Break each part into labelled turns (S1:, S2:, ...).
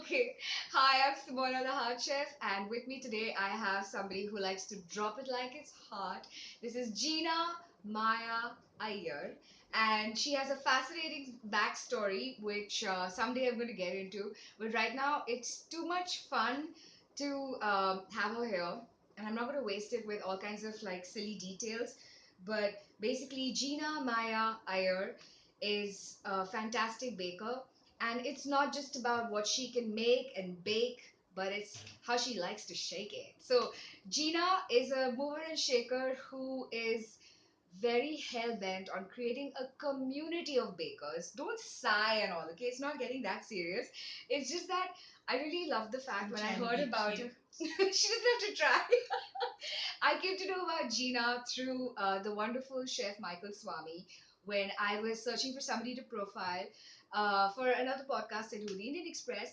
S1: Okay. Hi, I'm Simona the Heart Chef, and with me today I have somebody who likes to drop it like it's hot. This is Gina Iyer, and she has a fascinating backstory, which someday I'm going to get into. But right now, it's too much fun to have her here, and I'm not going to waste it with all kinds of like silly details. But basically, Gina Iyer is a fantastic baker, and it's not just about what she can make and bake, but it's how she likes to shake it. So Gina is a mover and shaker who is very hell bent on creating a community of bakers. Don't sigh and all, okay? It's not getting that serious. It's just that I really love the fact when I heard about it. She doesn't have to try. I came to know about Gina through the wonderful chef Michael Swami when I was searching for somebody to profile for another podcast I do, the Indian Express.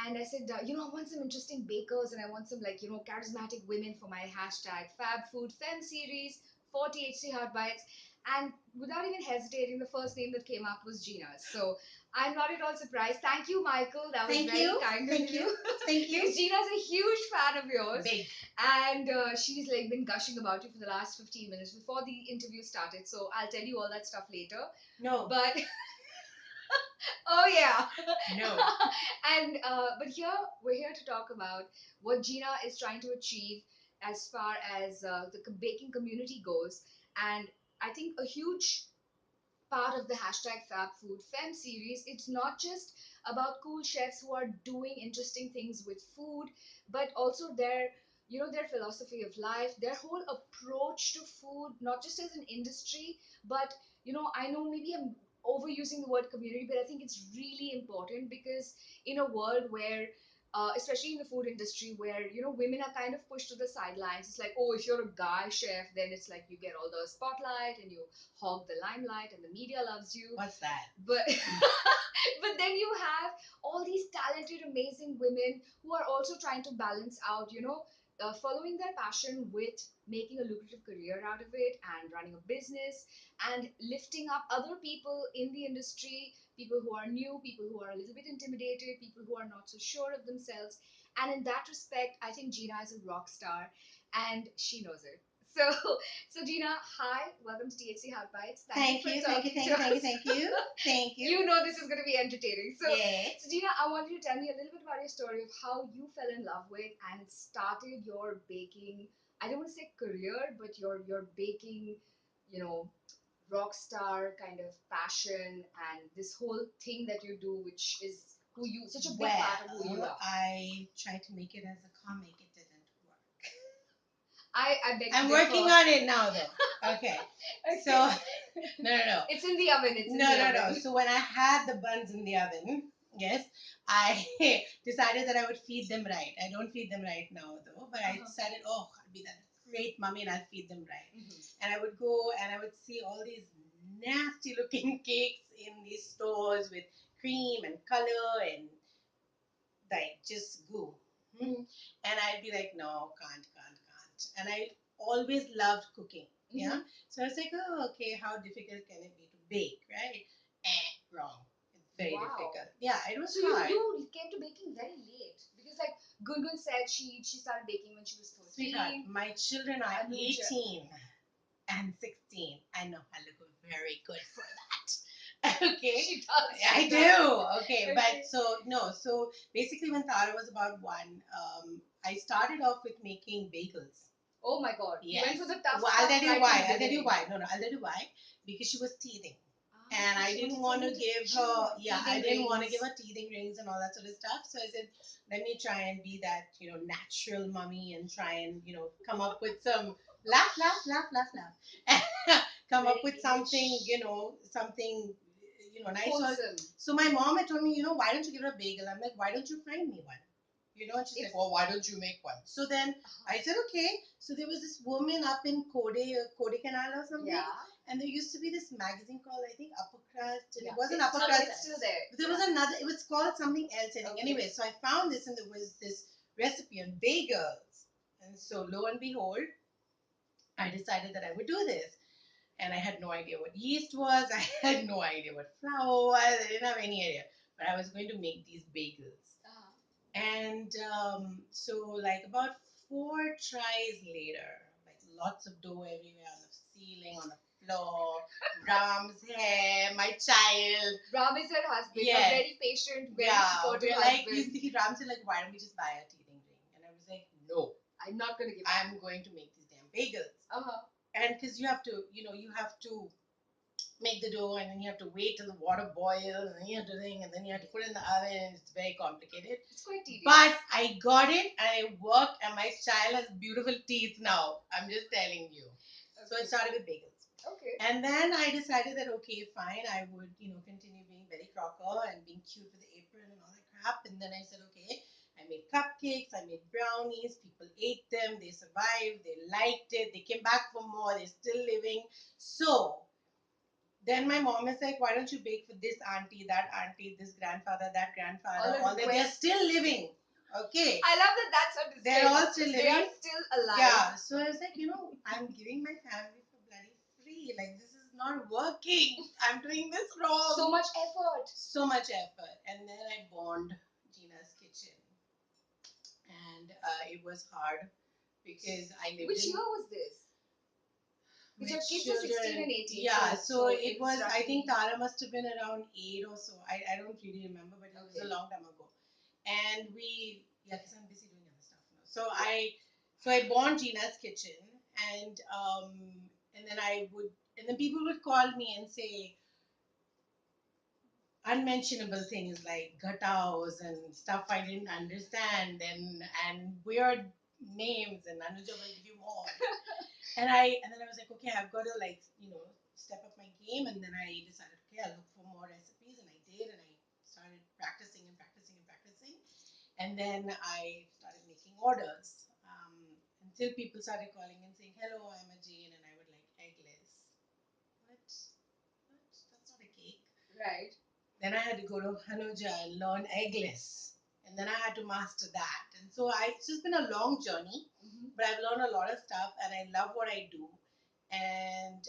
S1: And I said, I want some interesting bakers and I want some charismatic women for my hashtag FabFoodFem series for THC Heart Bites. And without even hesitating, the first name that came up was Gina's. So I'm not at all surprised. Thank you, Michael. That was very kind of you.
S2: Thank you.
S1: Because Gina's a huge fan of yours.
S2: Big.
S1: And she's like been gushing about you for the last 15 minutes before the interview started. So I'll tell you all that stuff later.
S2: No.
S1: But oh yeah.
S2: No.
S1: And but here we're here to talk about what Gina is trying to achieve as far as the baking community goes. And I think a huge part of the hashtag FabFoodFem series, it's not just about cool chefs who are doing interesting things with food, but also their philosophy of life, their whole approach to food, not just as an industry, but I know maybe I'm overusing the word community, but I think it's really important because in a world where especially in the food industry where women are kind of pushed to the sidelines. It's like, oh, if you're a guy chef, then it's like you get all the spotlight and you hog the limelight and the media loves you.
S2: What's that?
S1: But but then you have all these talented, amazing women who are also trying to balance out, following their passion with making a lucrative career out of it and running a business and lifting up other people in the industry, people who are new, people who are a little bit intimidated, people who are not so sure of themselves. And in that respect, I think Gina is a rock star and she knows it. So, so Gina, hi, welcome to THC Heart Bites.
S2: Thank you. Thank you. Thank you.
S1: You know this is going to be entertaining. So,
S2: Yeah.
S1: so Gina, I want you to tell me a little bit about your story of how you fell in love with and started your baking. I don't want to say career, but your baking, you know, rock star kind of passion and this whole thing that you do, which is who you, such a big part of who you are.
S2: I tried to make it as a comic. It didn't work.
S1: I beg
S2: I'm
S1: to
S2: working
S1: differ.
S2: on it now, though. Okay.
S1: Okay.
S2: So, no.
S1: It's in the oven. It's in the
S2: No.
S1: oven.
S2: So when I had the buns in the oven, yes, I decided that I would feed them right. I don't feed them right now, though, but I decided, oh, I'll be that great mommy and I'll feed them right. And I would go and I would see all these nasty looking cakes in these stores with cream and color and like just goo. And I'd be like, no, can't. And I always loved cooking. Yeah. So I was like, oh, okay, how difficult can it be to bake, right? Wrong. It's very difficult. Yeah, it was
S1: So
S2: hard.
S1: you came to baking very late because like Gungun said she started baking when she was 13.
S2: Sweetheart, my children are
S1: Anuja.
S2: 18 and 16. I know I look very good for that. Okay.
S1: She does.
S2: I do. Okay, but so basically when Tara was about one, I started off with making bagels.
S1: Oh my God. You
S2: Yes.
S1: went for the tough
S2: Well,
S1: stuff
S2: I'll tell you
S1: right
S2: why.
S1: from the
S2: I'll tell you
S1: beginning.
S2: why. No, I'll tell you why. Because she was teething. And I
S1: She
S2: didn't
S1: wanted
S2: want to
S1: something
S2: give
S1: chew
S2: her,
S1: on.
S2: yeah, I
S1: Teething
S2: didn't want to
S1: rings.
S2: give her teething rings and all that sort of stuff. So I said, let me try and be that, natural mummy and try and, come up with some laugh. Come up
S1: Very
S2: with something, something, nice.
S1: Wholesome.
S2: So my mom had told me, why don't you give her a bagel? I'm like, why don't you find me one? And she's like, well, why don't you make one? So then I said, okay. So there was this woman up in Kodaikanal or something.
S1: Yeah.
S2: And there used to be this magazine called, I think, Upper Crust. And
S1: Yeah.
S2: it wasn't
S1: It's
S2: Upper
S1: still,
S2: Crust.
S1: it's still there.
S2: But there was another, it was called something else. I think.
S1: Okay.
S2: Anyway, so I found this and there was this recipe on bagels. And so lo and behold, I decided that I would do this. And I had no idea what yeast was. I had no idea what flour was. I didn't have any idea. But I was going to make these bagels. And so, like, about 4 tries later, like, lots of dough everywhere on the ceiling, on the floor, Ram's hair, my child.
S1: Ram is her husband, a
S2: Yes.
S1: very patient, very
S2: Yeah,
S1: supportive
S2: we're like,
S1: husband.
S2: Ram said, like, why don't we just buy a teething ring? And I was like, no,
S1: I'm not going to give
S2: I'm going to make these damn bagels.
S1: Uh-huh.
S2: And because you have to, you have to make the dough, and then you have to wait till the water boils, and then you have to thing, and then you have to put it in the oven, and it's very complicated.
S1: It's quite tedious.
S2: But I got it, and it worked, and my child has beautiful teeth now. I'm just telling you. Okay. So it started with bagels.
S1: Okay.
S2: And then I decided that, okay, fine, I would, continue being Betty Crocker and being cute with the apron and all that crap. And then I said, okay, I made cupcakes, I made brownies, people ate them, they survived, they liked it, they came back for more, they're still living. So then my mom is like, why don't you bake for this auntie, this grandfather, that grandfather, all that. They're still living. Okay.
S1: I love that that's a disclaimer.
S2: They're all still living.
S1: They are still alive.
S2: Yeah. So I was like, I'm giving my family for bloody free. Like, this is not working. I'm doing this wrong.
S1: So much effort.
S2: So much effort. And then I bond Gina's kitchen. And it was hard because I lived
S1: Which
S2: in.
S1: year was this? Because your kids are 16 and 18.
S2: Yeah, so it was, I think Tara must have been around 8 or so. I don't really remember, but it was a long time ago. And yeah, because I'm busy doing other stuff now. So I bought Gina's kitchen, and then and then people would call me and say unmentionable things like gataos and stuff I didn't understand, and weird names, and Anuja will give you more. And then I was like, okay, I've got to, like, step up my game. And then I decided, okay, I'll look for more recipes, and I did, and I started practicing and practicing and practicing. And then I started making orders, until people started calling and saying, hello, I'm a Jane, and I would like eggless. What? That's not a cake.
S1: Right.
S2: Then I had to go to Hanuja and learn eggless. And then I had to master that. And so it's just been a long journey, but I've learned a lot of stuff, and I love what I do. And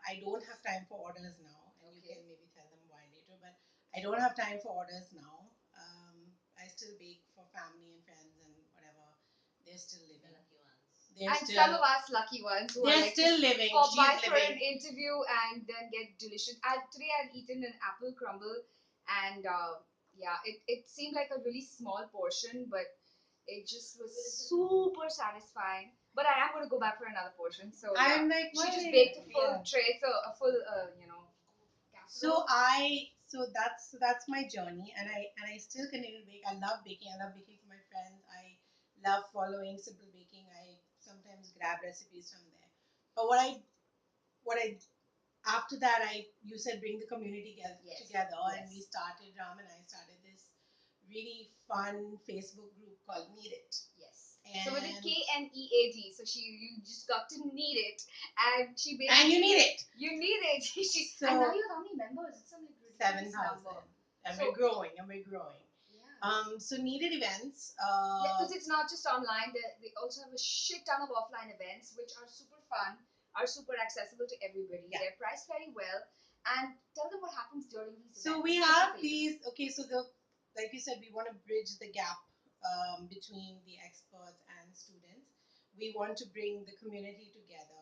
S2: I don't have time for orders now. And you can maybe tell them why later, but I don't have time for orders now. I still bake for family and friends and whatever. They're still living.
S1: And some of us lucky ones who are
S2: They're
S1: like
S2: still living.
S1: pop by
S2: She's
S1: for an
S2: living.
S1: interview and then get delicious. Today I'd eaten an apple crumble, and yeah, it seemed like a really small portion, but it just was super satisfying. But I am going to go back for another portion. So yeah,
S2: I'm like,
S1: she
S2: why?
S1: just baked a full
S2: Yeah.
S1: tray, so a full
S2: So
S1: casserole.
S2: that's my journey, and I still continue to bake. I love baking. I love baking for my friends. I love following Simple Baking. I sometimes grab recipes from there. But what I after that, you said bring the community together, and we started, Ram and I started this really fun Facebook group called Knead It.
S1: Yes.
S2: And
S1: So with the KNEAD, so you just got to knead it, and she basically
S2: and you need it.
S1: You need it.
S2: So
S1: and now you have how many members? It's some like ridiculous
S2: 7,000,
S1: number.
S2: and
S1: So
S2: we're growing, and we're growing.
S1: yeah.
S2: So needed events.
S1: Yeah, because it's not just online. They also have a shit ton of offline events, which are super fun, are super accessible to everybody.
S2: Yeah.
S1: They're priced very well. And tell them what happens during these events.
S2: So we have these. Okay, so like you said, we want to bridge the gap, between the experts and students. We want to bring the community together.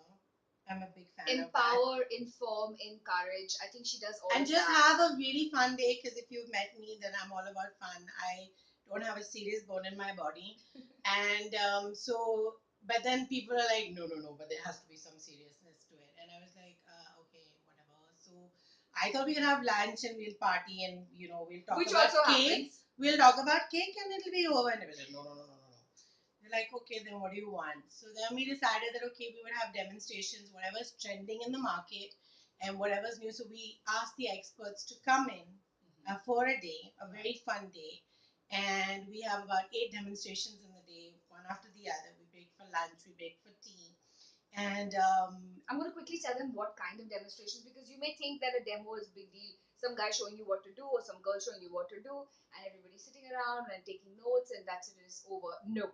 S2: I'm a big fan of that.
S1: Empower, inform, encourage. I think she does all
S2: And
S1: of
S2: just
S1: that.
S2: have a really fun day, because if you've met me, then I'm all about fun. I don't have a serious bone in my body. And but then people are like, no, no, no, but there has to be some seriousness to it. And I was like, okay, whatever. So I thought we could have lunch and we'll party, and we'll talk
S1: Which
S2: about
S1: also
S2: cake.
S1: happens.
S2: We'll talk about cake, and it'll be over. And I was like, no, no, no, no, no, no. They're like, okay, then what do you want? So then we decided that, okay, we would have demonstrations, whatever's trending in the market and whatever's new. So we asked the experts to come in, for a day, a very fun day. And we have about 8 demonstrations in the day, one after the other. We break for lunch, we break for tea. And
S1: I'm going to quickly tell them what kind of demonstrations, because you may think that a demo is a big deal. Some guy showing you what to do, or some girl showing you what to do, and everybody's sitting around and taking notes, and that's it, is over. No.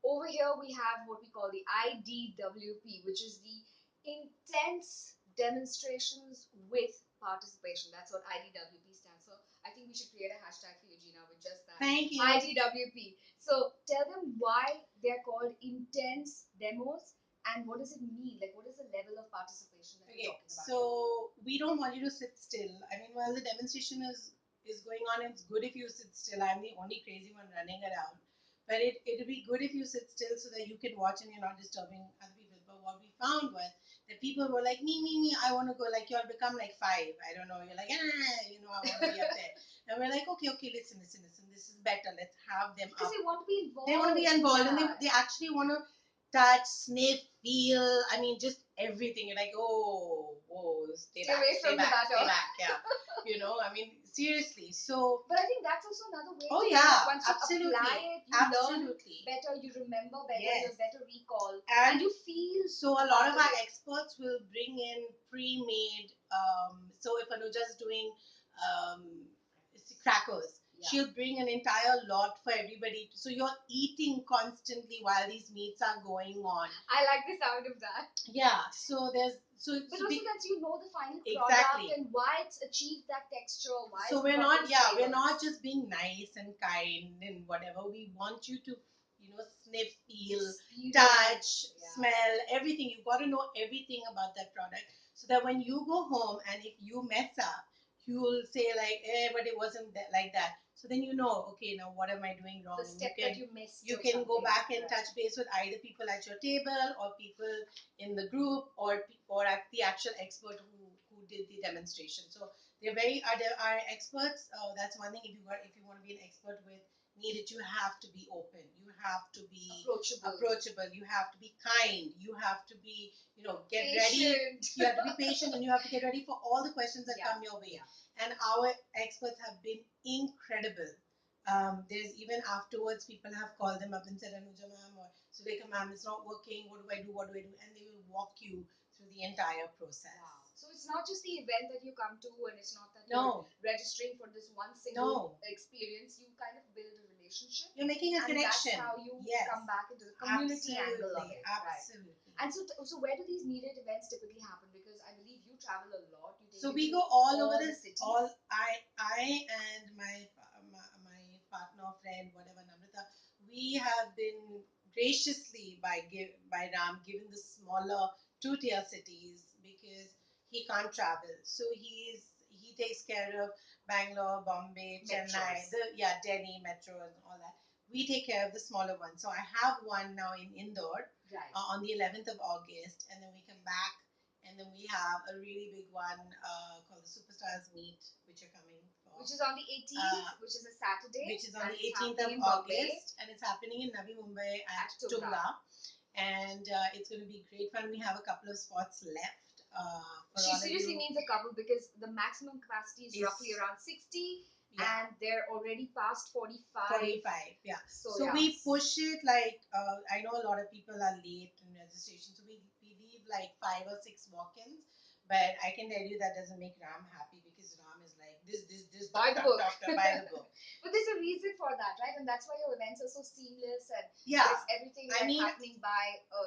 S1: Over here, we have what we call the IDWP, which is the intense demonstrations with participation. That's what IDWP stands for. I think we should create a hashtag for you, Gina, with just that.
S2: Thank you.
S1: IDWP. So tell them why they're called intense demos and what does it mean? Like, what is the level of participation that you're
S2: Okay,
S1: talking about?
S2: so we don't want you to sit still. I mean, while the demonstration is going on, it's good if you sit still. I'm the only crazy one running around, but it'll be good if you sit still so that you can watch and you're not disturbing other people. But what we found was that people were like, me, I want to go. Like you'll become like five. I don't know. You're like, I want to be up there. And we're like, okay, listen. This is better. Let's have them
S1: Because
S2: up.
S1: they want to be involved.
S2: They want to be involved, and they actually want to touch, sniff, feel. I mean, just everything. You're like, oh, whoa, stay back,
S1: away
S2: stay
S1: from
S2: back,
S1: the
S2: stay
S1: batter.
S2: back. Yeah, I mean, seriously. So,
S1: But I think that's also another way
S2: oh
S1: to
S2: yeah,
S1: once you apply it, you learn
S2: absolutely.
S1: better, you remember better, you
S2: Yes.
S1: have better recall,
S2: And
S1: and you feel
S2: so a lot of our experts will bring in pre-made. So if Anuja's doing um, crackers,
S1: Yeah.
S2: she'll bring an entire lot for everybody. So you're eating constantly while these meats are going on.
S1: I like the sound of that.
S2: Yeah. So there's so
S1: But
S2: so
S1: also
S2: be,
S1: that you know the final
S2: exactly.
S1: product and why it's achieved that texture, why
S2: So
S1: it's
S2: we're not, we're
S1: flavors.
S2: not just being nice and kind and whatever. We want you to, sniff, feel, touch,
S1: Yeah.
S2: smell, everything. You've got to know everything about that product so that when you go home and if you mess up, you'll say like, but it wasn't like that. So then okay, now what am I doing wrong?
S1: The step that you missed.
S2: You
S1: or
S2: can go
S1: something.
S2: back and
S1: Right.
S2: touch base with either people at your table or people in the group or at the actual expert who did the demonstration. So they're very are experts. That's one thing. If you want to be an expert with Knead It, you have to be open. You have to be approachable. You have to be kind. You have to be get ready.
S1: Patient.
S2: You have to be patient, and you have to get ready for all the questions that come your way. And our experts have been incredible. There's even afterwards, people have called them up and said, Anuja ma'am or Sulekha ma'am, it's not working. What do I do? What do I do? And they will walk you through the entire process.
S1: Wow. So it's not just the event that you come to, and it's not that
S2: No.
S1: you're registering for this one single experience. You kind of build a relationship.
S2: You're making a
S1: and
S2: connection.
S1: That's how you
S2: Yes.
S1: come back into the community angle of it.
S2: Absolutely.
S1: Right. And so where do these needed events typically happen? Because I believe you travel a lot. You take
S2: So
S1: it
S2: we
S1: to
S2: go all over
S1: the
S2: the
S1: cities.
S2: I and my partner, friend, whatever, Namrata, we have been graciously by Ram given the smaller two-tier cities because he can't travel. So he takes care of Bangalore, Bombay, Chennai, Delhi metro and all that. We take care of the smaller ones. So I have one now in Indore,
S1: Right.
S2: On the 11th of August, and then we come back and then we have a really big one called the Superstars Meet, which are coming for.
S1: Which is on the 18th, which is a Saturday.
S2: Which is on the
S1: it's
S2: 18th of
S1: happening in Bombay.
S2: August. And it's happening in Navi Mumbai at
S1: Tunga.
S2: Tunga. And it's going to be great fun. We have a couple of spots left.
S1: She seriously means a couple because the maximum capacity is roughly around 60 and they're already past 45.
S2: 45, yeah.
S1: So,
S2: So we push it like, I know a lot of people are late in registration. So we leave like 5 or 6 walk-ins. But I can tell you that doesn't make Ram happy because Ram is like, this,
S1: Buy the book.
S2: buy the book.
S1: But there's a reason for that, right? And that's why your events are so seamless and
S2: Yeah.
S1: everything happening by a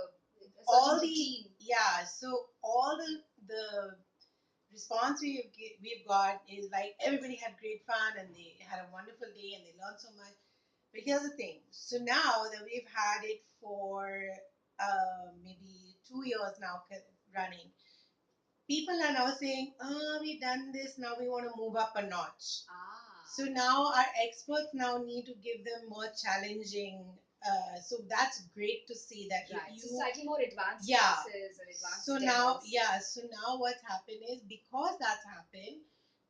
S2: all
S1: certain routine.
S2: So all the response we've got is like everybody had great fun and they had a wonderful day and they learned so much. But here's the thing. So now that we've had it for maybe 2 years now running, people are now saying, oh, we've done this, now we want to move up a notch. So now our experts now need to give them more challenging. So that's great to see that if you
S1: so slightly more advanced classes and advanced
S2: so
S1: demos.
S2: so now what's happened is because that's happened,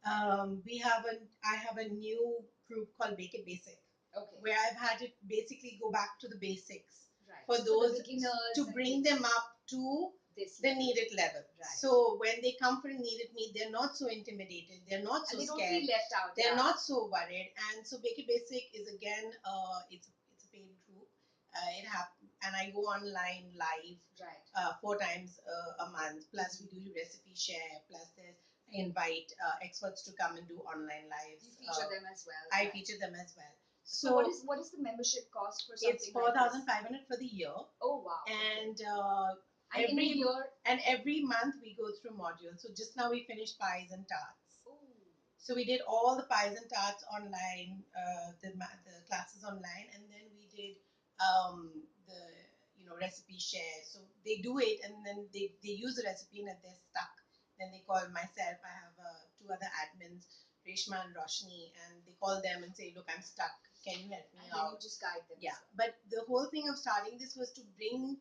S2: I have a new group called Bake It Basic. Okay. Where I've had to basically go back to the basics. Right. For so those for the beginners to bring them up to the Knead It level. Right. So when they come for a Knead It meet, they're not so intimidated. They're not so
S1: and they
S2: scared.
S1: Don't feel left out.
S2: They're not so worried. And so Bake It Basic is again, it's a paid group. It happens, and I go online live. Right. 4 times a month. Plus, we do recipe share. Plus, I invite experts to come and do online lives.
S1: You feature them as well.
S2: I feature them as well.
S1: So what is the membership cost for something?
S2: It's 4,500 for the year.
S1: Oh wow!
S2: And
S1: in a year,
S2: every month we go through modules. So just now we finished pies and tarts. Ooh. So we did all the pies and tarts online. The online, and then we did the recipe share. So they do it, and then they use the recipe, and if they're stuck, then they call myself. I have two other admins, Reshma and Roshni, and they call them and say, "Look, I'm stuck. Can you help me
S1: And then
S2: out?"
S1: you just guide them.
S2: Yeah, but the whole thing of starting this was to bring,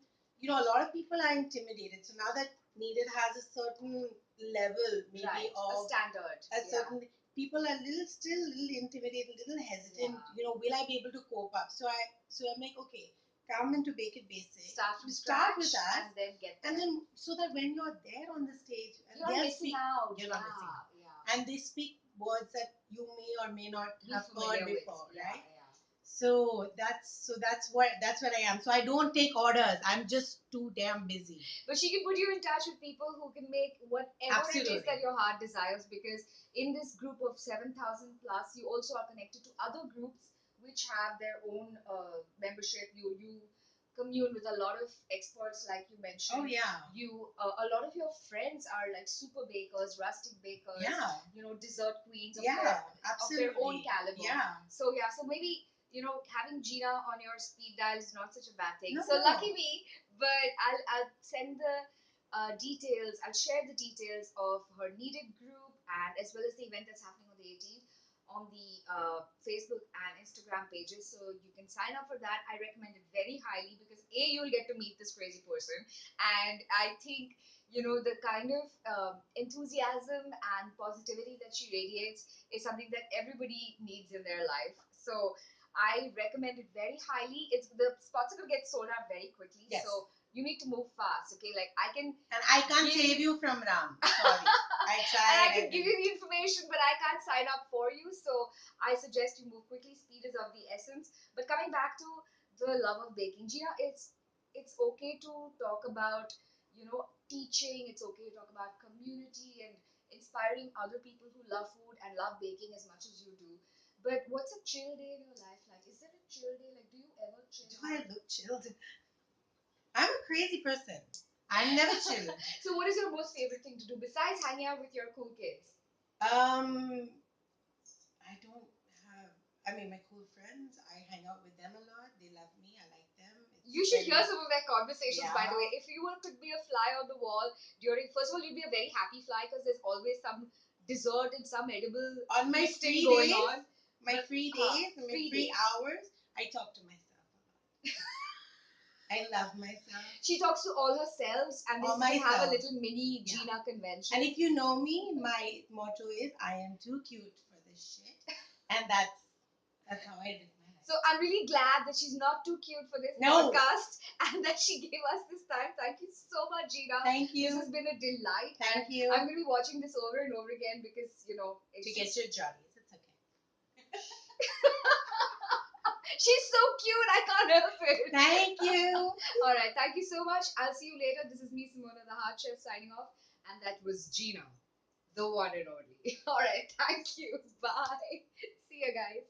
S2: a lot of people are intimidated. So now that Knead It has a certain level, maybe
S1: Right. A
S2: of
S1: standard.
S2: a
S1: Yeah.
S2: certain, people are still a little intimidated, a little hesitant.
S1: Yeah.
S2: Will I be able to cope up? So I'm like, okay, come into Bake It Basic.
S1: Start from
S2: Start with
S1: scratch
S2: us,
S1: and then get there.
S2: and then so that when you're there on the stage, and
S1: You're not missing out.
S2: you're
S1: Yeah.
S2: not missing out.
S1: Yeah.
S2: And they speak words that you may or may not
S1: Be
S2: have
S1: familiar
S2: heard
S1: with.
S2: before,
S1: Yeah.
S2: right?
S1: Yeah.
S2: So that's what I am. So I don't take orders. I'm just too damn busy.
S1: But she can put you in touch with people who can make whatever it is
S2: Absolutely.
S1: that your heart desires, because in this group of 7,000 plus, you also are connected to other groups which have their own membership. You commune with a lot of experts, like you mentioned.
S2: Oh yeah.
S1: You a lot of your friends are like super bakers, rustic bakers.
S2: Yeah.
S1: Dessert queens of
S2: Yeah.
S1: their own
S2: Absolutely.
S1: caliber.
S2: Yeah.
S1: So maybe having Gina on your speed dial is not such a bad thing.
S2: No,
S1: So
S2: no.
S1: lucky me, but I'll send the details. I'll share the details of her Knead It group, and as well as the event that's happening on the 18th on the Facebook and Instagram pages. So you can sign up for that. I recommend it very highly because you'll get to meet this crazy person, and I think the kind of enthusiasm and positivity that she radiates is something that everybody needs in their life. So I recommend it very highly. It's the spots are gonna get sold out very quickly.
S2: Yes.
S1: So you need to move fast. Okay, like I can.
S2: And I can't save you from Ram. Sorry. I tried.
S1: And I can give you the information, but I can't sign up for you. So I suggest you move quickly. Speed is of the essence. But coming back to the love of baking, Gina, it's okay to talk about teaching. It's okay to talk about community and inspiring other people who love food and love baking as much as you do. But what's a chill day in your life like? Is there a chill day? Like, do you ever chill?
S2: Do I look chilled? I'm a crazy person. I'm never chilled.
S1: So, what is your most favorite thing to do besides hanging out with your cool kids?
S2: Um, I don't have. I mean, my cool friends. I hang out with them a lot. They love me. I like them.
S1: You should hear some of their conversations, by the way.
S2: Yeah.
S1: If you could be a fly on the wall during, first of all, you'd be a very happy fly because there's always some dessert and some edible
S2: On my
S1: feasting
S2: free
S1: going
S2: days,
S1: on.
S2: my free days, my
S1: free
S2: free
S1: days.
S2: hours, I talk to myself a lot. I love myself.
S1: She talks to all herselves, and
S2: All
S1: they have a
S2: myself.
S1: little mini
S2: Yeah.
S1: Gina convention.
S2: And if you know me, my motto is I am too cute for this shit. And that's how I live my life.
S1: So I'm really glad that she's not too cute for this
S2: No.
S1: podcast and that she gave us this time. Thank you so much, Gina.
S2: Thank you.
S1: This has been a delight.
S2: Thank you.
S1: I'm going to be watching this over and over again because,
S2: To get your jollies. It's okay.
S1: She's so cute. I can't help it.
S2: Thank you.
S1: All right. Thank you so much. I'll see you later. This is me, Simona, the Heart Chef, signing off. And that was Gina, the one and only. All right. Thank you. Bye. See you guys.